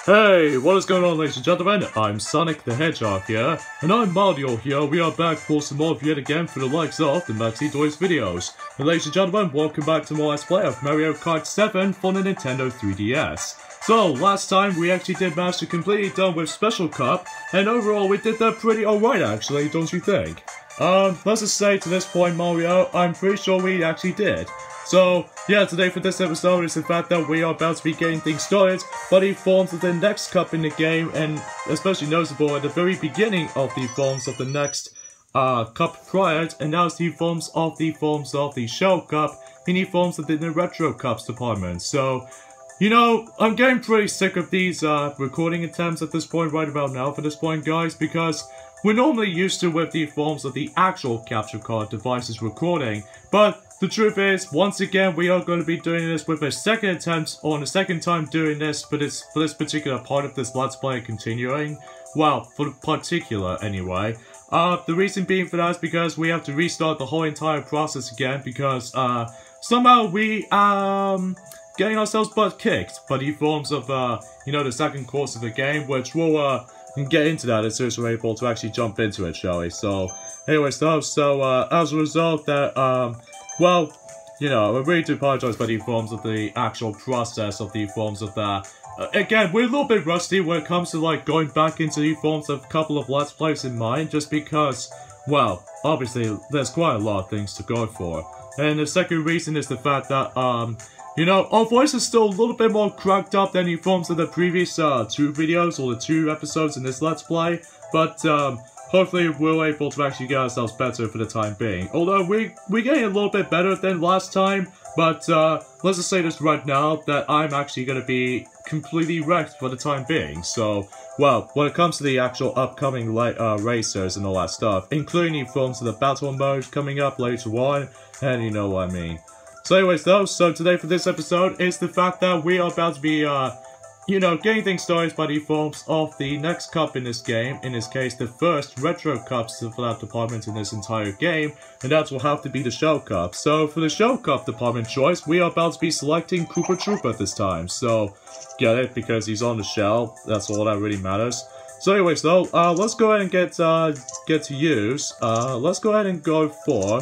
Hey, what is going on, ladies and gentlemen? I'm Sonic the Hedgehog here, and I'm Mario here. We are back for some more yet again for the likes of the Maxi Toys videos. And ladies and gentlemen, welcome back to more Let's Play of Mario Kart 7 for the Nintendo 3DS. So, last time we actually did manage to complete it done with Special Cup, and overall we did that pretty alright actually, don't you think? Let's just say to this point, Mario, I'm pretty sure we actually did. So, yeah, today for this episode is the fact that we are about to be getting things started, but the forms of the next cup in the game, and especially noticeable at the very beginning of the forms of the next cup prior, and now it's the forms of the Shell Cup, in the forms of the Retro Cups department. So, you know, I'm getting pretty sick of these recording attempts at this point right about now for this point, guys, because we're normally used to with the forms of the actual capture card devices recording, but the truth is, once again, we are going to be doing this with a second attempt, or a second time doing this for this particular part of this Let's Play continuing. Well, for the particular anyway. The reason being for that is because we have to restart the whole entire process again because somehow we getting ourselves butt kicked by the forms of you know, the second course of the game, which we'll get into that as soon as we're able to actually jump into it, shall we? So, anyways, so as a result that well, you know, I really do apologize for the forms of the actual process of the forms of that. Again, we're a little bit rusty when it comes to, like, going back into the forms of a couple of Let's Plays in mind, just because, well, obviously, there's quite a lot of things to go for. And the second reason is the fact that, you know, our voice is still a little bit more cracked up than the forms of the previous, 2 videos, or the 2 episodes in this Let's Play, but, hopefully we're able to actually get ourselves better for the time being. Although we're getting a little bit better than last time, but let's just say this right now, that I'm actually going to be completely wrecked for the time being. So, well, when it comes to the actual upcoming racers and all that stuff, including the forms of the battle mode coming up later on, and you know what I mean. So anyways though, so today for this episode is the fact that we are about to be you know, getting things started by the forms of the next cup in this game, in this case the first Retro Cups for that department in this entire game, and that will have to be the Shell Cup. So for the Shell Cup department choice, we are about to be selecting Koopa Troopa this time, so get it, because he's on the shell, that's all that really matters. So anyways though, let's go ahead and get to use, let's go ahead and go for,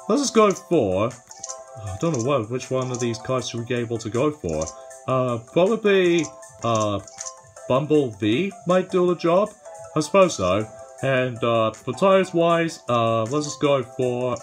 let's just go for, I don't know which one of these cards should we be able to go for. Probably, Bumblebee might do the job? I suppose so. And, for tires wise, let's just go for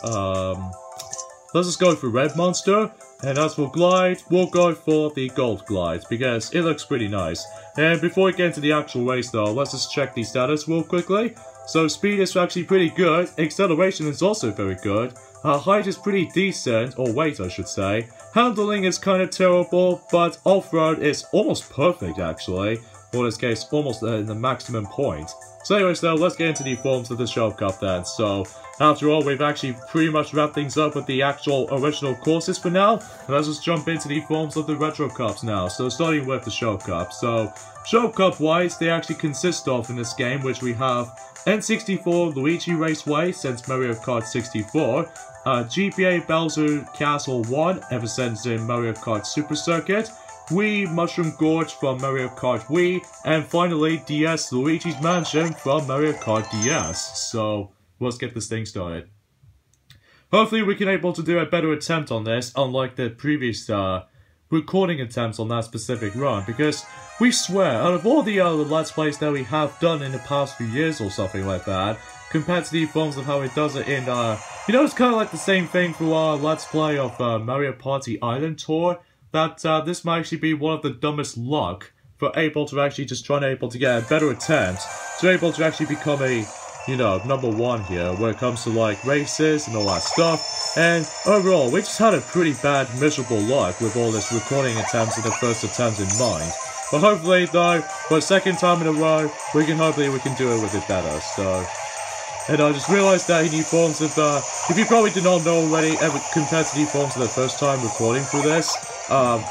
Red Monster. And as for Glide, we'll go for the Gold Glide, because it looks pretty nice. And before we get into the actual race though, let's just check the status real quickly. So speed is actually pretty good, acceleration is also very good. Height is pretty decent, or weight I should say. Handling is kind of terrible, but off-road is almost perfect actually. Or in this case, almost the maximum point. So anyways though, let's get into the forms of the Shell Cup then. So, after all, we've actually pretty much wrapped things up with the actual original courses for now. And let's just jump into the forms of the Retro Cups now. So starting with the Shell Cup. So, Shell Cup wise, they actually consist of in this game, which we have N64 Luigi Raceway since Mario Kart 64, GBA Bowser Castle 1 ever since in Mario Kart Super Circuit, Wii Mushroom Gorge from Mario Kart Wii, and finally DS Luigi's Mansion from Mario Kart DS. So let's get this thing started. Hopefully we can able to do a better attempt on this, unlike the previous recording attempts on that specific run, because we swear, out of all the other Let's Plays that we have done in the past few years or something like that, compared to the forms of how it does it in, you know, it's kind of like the same thing for our Let's Play of Mario Party Island Tour, that this might actually be one of the dumbest luck for able to actually just trying to able to get a better attempt, to able to actually become a, you know, #1 here when it comes to like races and all that stuff. And overall, we just had a pretty bad, miserable luck with all this recording attempts and the first attempt in mind. But hopefully though, for a second time in a row, we can do it with it better, so. And I just realized that in the forms of, if you probably did not know already, compared to the forms of the first time recording through this,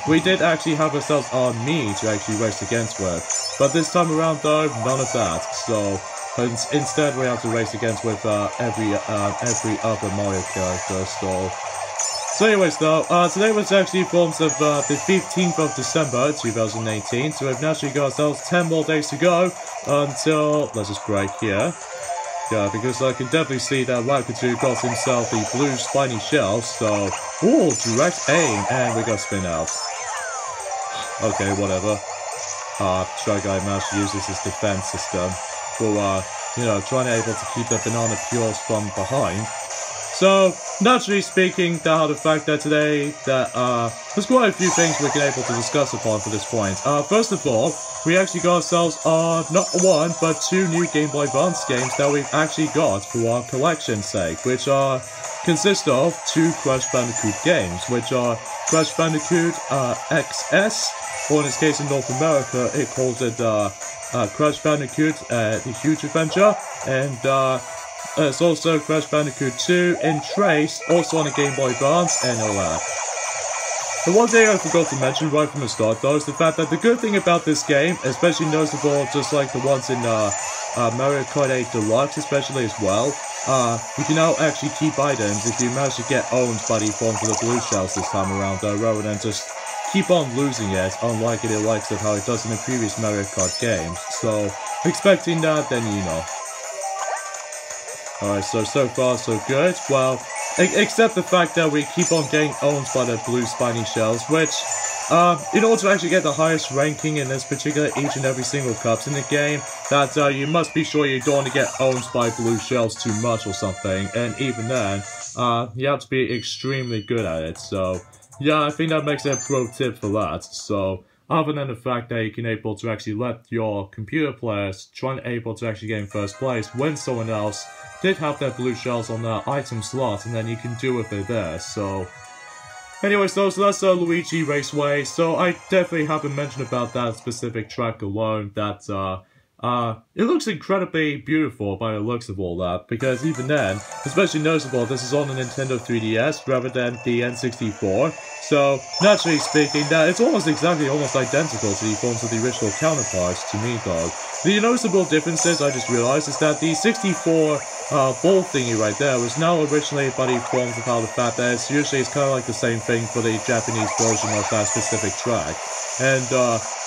we did actually have ourselves on me to actually race against with. But this time around though, none of that, so. Instead, we have to race against with every other Mario character. So So anyways though, today was actually forms of the 15th of December 2018, so we've naturally got ourselves 10 more days to go until, let's just break here. Yeah, because I can definitely see that Wakatu got himself the blue spiny shell, so, ooh, direct aim, and we got spin out. Okay, whatever. Try Guy managed to use this as defense system for, you know, trying to able to keep the banana pures from behind. So, naturally speaking, the fact that today, there's quite a few things we can able to discuss upon for this point. First of all, we actually got ourselves, not one, but 2 new Game Boy Advance games that we've actually got for our collection's sake, which consist of 2 Crash Bandicoot games, which are Crash Bandicoot, XS, or in this case in North America, it calls it, Crash Bandicoot, The Huge Adventure, and, it's also Crash Bandicoot 2 in Trace, also on a Game Boy Advance, and all that. The one thing I forgot to mention right from the start though is the fact that the good thing about this game, especially noticeable just like the ones in Mario Kart 8 Deluxe especially as well, you can now actually keep items if you manage to get owned by the forms of the blue shells this time around though, rather than just keep on losing it, unlike the likes of how it does in the previous Mario Kart games. So, expecting that, then you know. Alright, so far so good. Well, except the fact that we keep on getting owned by the blue spiny shells, which, in order to actually get the highest ranking in this particular each and every single cups in the game, that you must be sure you don't want to get owned by blue shells too much or something, and even then, you have to be extremely good at it, so, yeah, I think that makes it a pro tip for that, so, other than the fact that you can able to actually let your computer players try and able to actually get in first place when someone else did have their blue shells on their item slot, and then you can do with it there, so... Anyways though, so that's Luigi Raceway, so I definitely haven't mentioned about that specific track alone, that, it looks incredibly beautiful by the looks of all that, because even then, especially noticeable, this is on the Nintendo 3DS rather than the N64, so, naturally speaking, that it's almost identical to the forms of the original counterparts, to me though. The noticeable differences I just realized is that the 64 ball thingy right there was now originally by the forms of how the fact that it's kind of like the same thing for the Japanese version of that specific track. And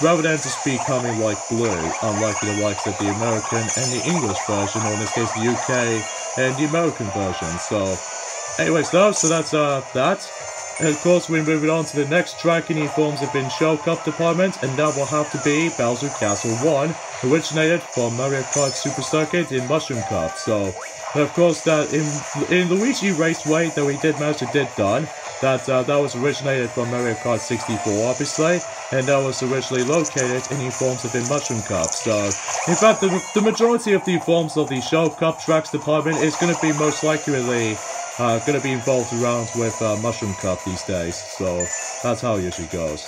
rather than just becoming like blue, unlike the likes of the American and the English version, or in this case the UK and the American version. So, anyways though, so that's that. And of course, we're moving on to the next track in the forms of in Shell Cup department, and that will have to be Bowser Castle 1, originated from Mario Kart Super Circuit in Mushroom Cup. So, and of course, that in Luigi Raceway that we did manage to get done, that was originated from Mario Kart 64, obviously, and that was originally located in the forms of in Mushroom Cup. So, in fact, the majority of the forms of the Shell Cup tracks department is going to be most likely going to be involved around with Mushroom Cup these days, so that's how it usually goes.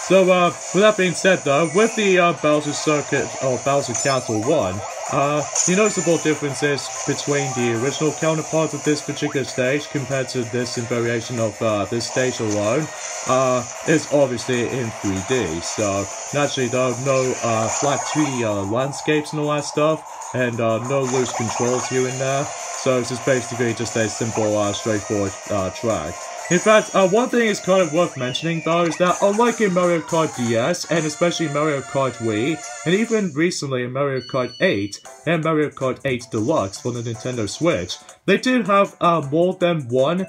So, with that being said though, with the Bowser Circuit, or Bowser Castle 1, the noticeable differences between the original counterpart of this particular stage compared to this in variation of this stage alone, is obviously in 3D, so naturally though, no flat 2D landscapes and all that stuff, and no loose controls here and there. So it's just basically just a simple, straightforward track. In fact, one thing is kind of worth mentioning though is that unlike in Mario Kart DS, and especially Mario Kart Wii, and even recently in Mario Kart 8 and Mario Kart 8 Deluxe for the Nintendo Switch, they did have more than one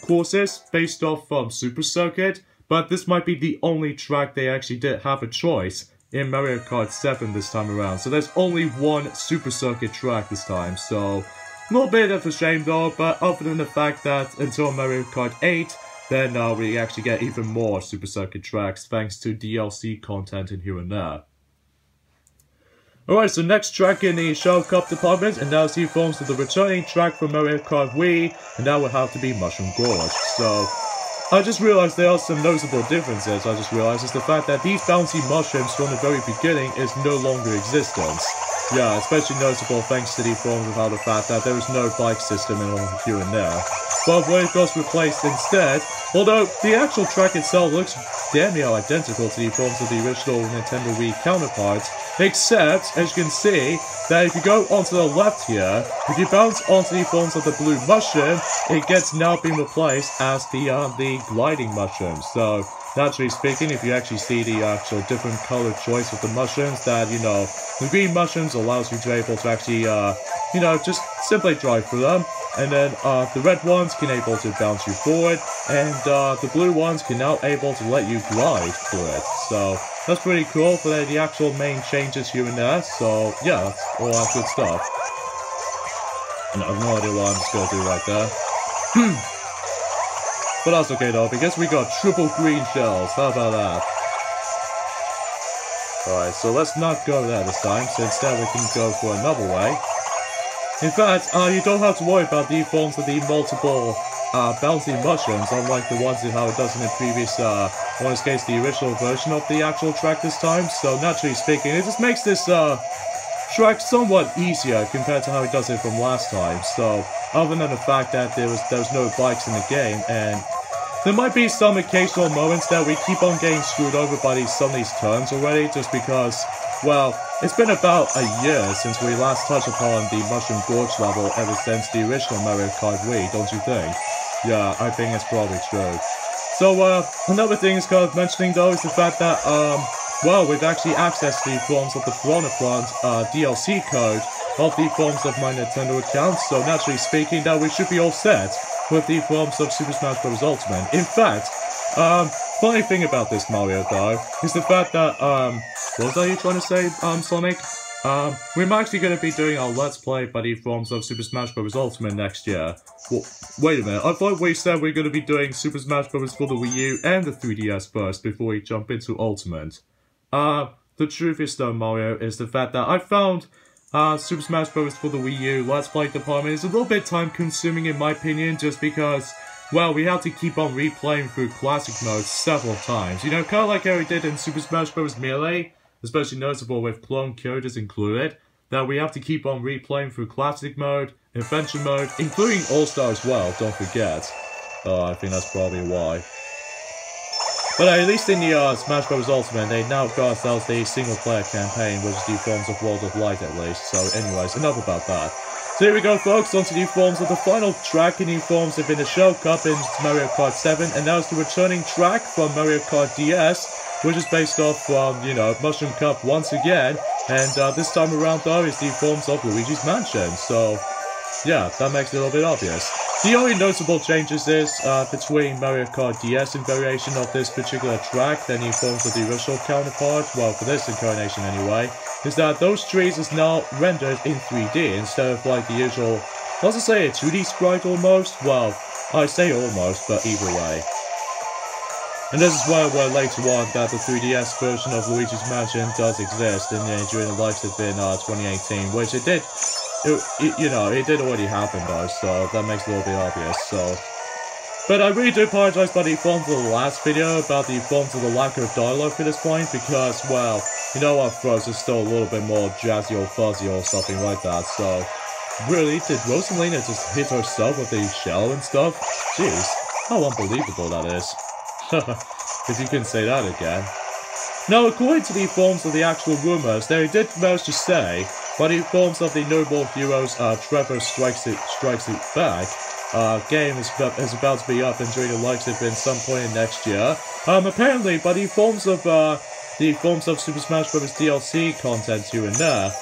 courses based off Super Circuit, but this might be the only track they actually did have a choice in Mario Kart 7 this time around. So there's only one Super Circuit track this time, so... a little bit of a shame though, but other than the fact that until Mario Kart 8, then we actually get even more Super Circuit tracks thanks to DLC content in here and there. Alright, so next track in the Shell Cup department, and now see forms of the returning track from Mario Kart Wii, and that would have to be Mushroom Gorge. So, I just realized there are some noticeable differences. I just realized is the fact that these bouncy mushrooms from the very beginning is no longer existent. Yeah, especially noticeable thanks to the forms of how the fact that there is no bike system in all here and there. but where it got replaced instead. Although the actual track itself looks damn near identical to the forms of the original Nintendo Wii counterparts, except, as you can see, that if you go onto the left here, if you bounce onto the forms of the blue mushroom, it gets now being replaced as the gliding mushroom. So, naturally speaking, if you actually see the actual different color choice of the mushrooms, that, you know, the green mushrooms allows you to be able to actually, you know, just simply drive through them. And then the red ones can able to bounce you forward, and the blue ones can now able to let you glide through it. So that's pretty cool for the actual main changes here and there. So yeah, that's all that good stuff. And I have no idea what I'm just gonna do right there. But that's okay though, because we got triple green shells. How about that? Alright, so let's not go there this time, so instead we can go for another way. In fact, you don't have to worry about the forms of the multiple bouncy mushrooms, unlike the ones in how it does in the previous, in this case, the original version of the actual track this time. So naturally speaking, it just makes this track somewhat easier compared to how it does it from last time. So other than the fact that there was no bikes in the game, and there might be some occasional moments that we keep on getting screwed over by some of these turns already, just because, well, it's been about a year since we last touched upon the Mushroom Gorge level ever since the original Mario Kart Wii, don't you think? Yeah, I think it's probably true. So, another thing is kind of mentioning though is the fact that, well, we've actually accessed the forms of the Piranha Plant DLC code of the forms of my Nintendo account, so naturally speaking that we should be all set with the forms of Super Smash Bros. Ultimate. In fact, funny thing about this Mario though, is the fact that, what was you trying to say, Sonic? We're actually going to be doing our Let's Play by the forms of Super Smash Bros. Ultimate next year. Well, wait a minute, I thought we said we're going to be doing Super Smash Bros. For the Wii U and the 3DS first before we jump into Ultimate. The truth is though, Mario, is the fact that I found Super Smash Bros. For the Wii U Let's Play department is a little bit time consuming in my opinion, just because, well, we have to keep on replaying through classic mode several times. You know, kind of like how we did in Super Smash Bros. Melee, especially noticeable with clone characters included, that we have to keep on replaying through classic mode, adventure mode, including All-Star as well, don't forget. I think that's probably why. But at least in the Smash Bros. Ultimate, they now got ourselves the single-player campaign, which is the forms of World of Light at least. So anyways, enough about that. So here we go folks, onto the forms of the final track in the forms of in the Shell Cup in Mario Kart 7, and now it's the returning track from Mario Kart DS, which is based off from, you know, Mushroom Cup once again, and this time around though is the forms of Luigi's Mansion, so yeah, that makes it a little bit obvious. The only notable changes is, between Mario Kart DS and variation of this particular track than the forms of the original counterpart, well, for this incarnation anyway, is that those trees is now rendered in 3D instead of like the usual, let's just say a 2D sprite almost, well, I say almost, but either way. And this is why we're later on that the 3DS version of Luigi's Mansion does exist during the life of in 2018, which it did. You know, it did already happen though, so that makes it a little bit obvious, so. But I really do apologize by the forms of the last video about the forms of the lack of dialogue at this point, because, well, you know what, Froze is still a little bit more jazzy or fuzzy or something like that, so. Really, did Rosalina just hit herself with a shell and stuff? Jeez, how unbelievable that is. If you can say that again. Now, according to the forms of the actual rumors, they did manage to say, by the forms of the Noble Heroes, Trevor Strikes It Back, game is about to be up and during the life of in some point in next year. Apparently, by the forms of Super Smash Bros. DLC content here and there,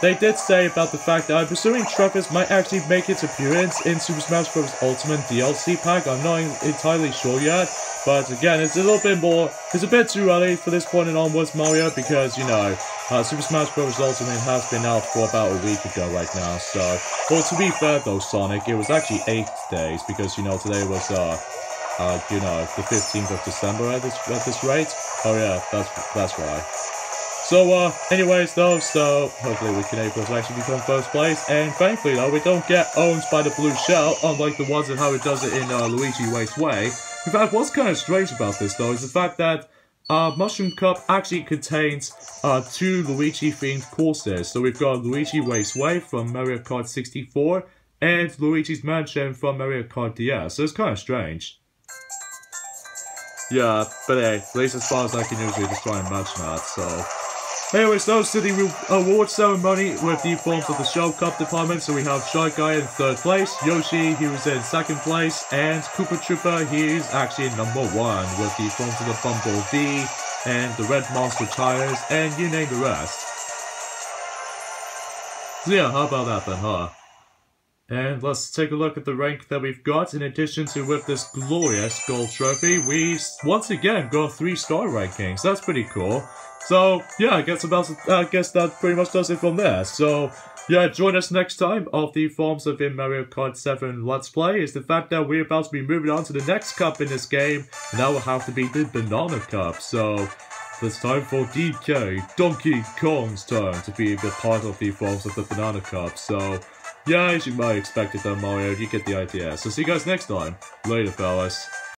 they did say about the fact that I'm presuming Trevor's might actually make its appearance in Super Smash Bros. Ultimate DLC pack. I'm not entirely sure yet, but again, it's a bit too early for this point and onwards, Mario, because, you know, Super Smash Bros. Ultimate has been out for about a week ago right now, so, well, to be fair though, Sonic, it was actually 8 days, because, you know, today was, you know, the 15th of December at this rate. Oh yeah, that's right. So, anyways though, so, hopefully we can able to actually become first place, and thankfully though, we don't get owned by the blue shell, unlike the ones and how it does it in, Luigi Raceway. In fact, what's kind of strange about this though, is the fact that, Mushroom Cup actually contains, 2 Luigi-themed courses. So we've got Luigi Raceway from Mario Kart 64, and Luigi's Mansion from Mario Kart DS, so it's kind of strange. Yeah, but hey, at least as far as I can usually just try and match that, so... Anyways, that was the award ceremony with the forms of the Shell Cup department. So we have Shy Guy in 3rd place, Yoshi, he was in 2nd place, and Koopa Troopa, he's actually number 1 with the forms of the Bumblebee and the Red Monster Tires, and you name the rest. So yeah, how about that then, huh? And let's take a look at the rank that we've got. In addition to with this glorious gold trophy, we once again got 3-star rankings. That's pretty cool. So yeah, I guess that pretty much does it from there. So yeah, join us next time of the forms of in Mario Kart 7 Let's Play is the fact that we're about to be moving on to the next cup in this game, and that will have to be the Banana Cup. So it's time for DK, Donkey Kong's turn to be the part of the forms of the Banana Cup. So yeah, as you might expect it then, Mario, you get the idea. So see you guys next time. Later, fellas.